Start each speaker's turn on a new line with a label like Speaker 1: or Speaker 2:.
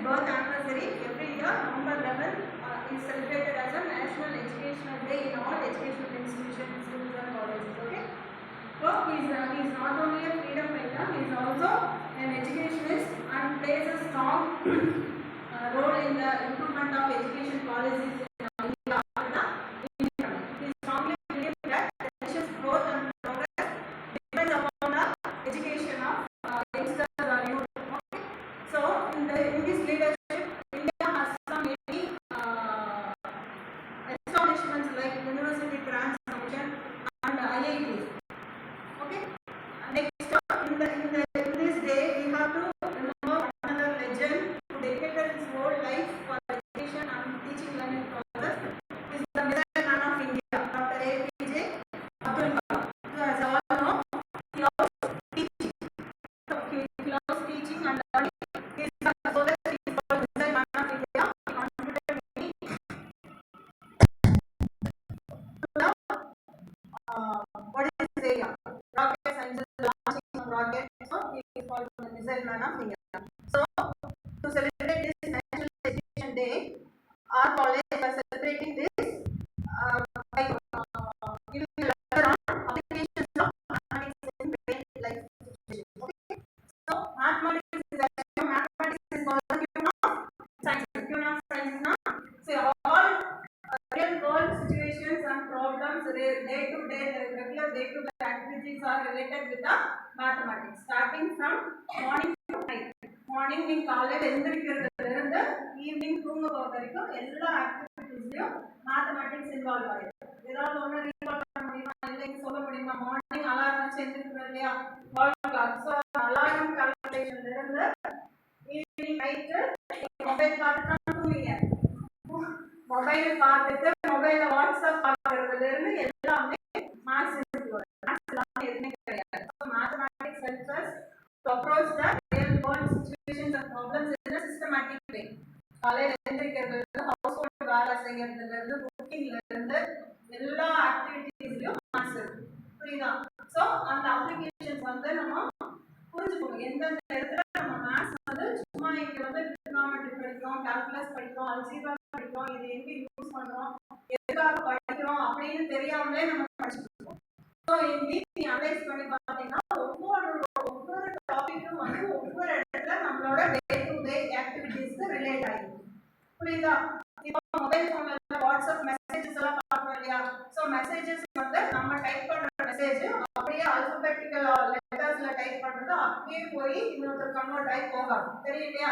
Speaker 1: birth anniversary every year, November 11 is celebrated as a National Educational Day in all educational institutions, schools and colleges. Okay. So he is not only a freedom fighter, he is also an educationist and plays a strong role in the improvement of education policies in India. He strongly believes that the nation's growth and progress depends upon the education of youngsters or youth. Okay. So in his leadership, India has some many establishments like University Grants Commission and IITs. Okay. Next, in this day, we have to remember another legend who dedicated his whole life for education and teaching learning process. Is the missile man of India, Dr. APJ Abdul Kalam. So as all know, he loves teaching. So he loves teaching and learning. He is the so that he is called missile man of India. He contributed many what is this area? Rocket science, launching of rocket. So he is called the missile man of India. So to celebrate this National Education Day, our college is celebrating this by giving a lecture on applications of mathematics in brain life situations. Okay. So mathematics is called the human of science. Human of science now. So all real world situations and problems, day to day, regular day to day activities are related with the mathematics. Starting from morning to night. Morning நீ காலையில எந்திரிக்கிறதுல இருந்து evening தூங்க போற வரைக்கும் எல்லா ஆக்டிவிட்டீஸ்லயும் mathematics involve ஆயிருக்கு. ஏதாவது ஒன்று ரீகால் பண்ண முடியுமா, இல்லைங்க சொல்ல முடியுமா? மார்னிங் அலாரம் வச்சு எந்திரிக்கிறோம் இல்லையா, அலாரம் கால்குலேஷன்ல இருந்து ஈவினிங் நைட்டு மொபைல் பார்த்து தான் தூங்குவீங்க. மொபைல் பார்த்துட்டு மொபைல்ல வாட்ஸ்அப் பார்க்கறதுல இருந்து எல்லாமே மேத்ஸ் இருக்கு. மேத்ஸ் இல்லாம எதுவுமே கிடையாது. So mathematics helps us to approach the real world situations and problems in a systematic way. காலையில எழுந்திரிக்கிறதுல இருந்து ஹவுஸ் ஹோல்ட் வேலை செய்யறதுல இருந்து குக்கிங்ல இருந்து எல்லா ஆக்டிவிட்டீஸ்லயும் மேத்ஸ் இருக்கு. புரியுதா? ஸோ அந்த அப்ளிகேஷன்ஸ் வந்து நம்ம புரிஞ்சுக்கணும். எந்தெந்த இடத்துல நம்ம மேத்ஸ் வந்து சும்மா இங்க வந்து trigonometry படிக்கிறோம், கால்குலஸ் படிக்கிறோம், அல்ஜீப்ரா படிக்கிறோம், இது எங்க யூஸ் பண்றோம், எதுக்காக படிக்கிறோம் அப்படின்னு தெரியாமலே நம்ம படிச்சுட்டு இருக்கோம். ஸோ நீ அனலைஸ் பண்ணி பார்த்தீங்கன்னா ஒவ்வொரு டாபிக்கும் வந்து ஒவ்வொரு இடத்துல நம்மளோட டே டு டே ஆக்டிவிட்டீஸ்க்கு ரிலேட் ஆகிருக்கு. புரியுதா? இப்போ மொபைல் போன்ல வாட்ஸ்அப் மெசேஜஸ் எல்லாம் பார்க்கறோம் இல்லையா? ஸோ மெசேஜஸ் வந்து நம்ம டைப் பண்ற மெசேஜ் அப்படியே ஆல்பபெட்டிக்கல் லெட்டர்ஸ்ல டைப் பண்றது அப்படியே போய் இன்னொருத்தர் கன்வெர்ட் ஆகி போகாது. தெரியலையா?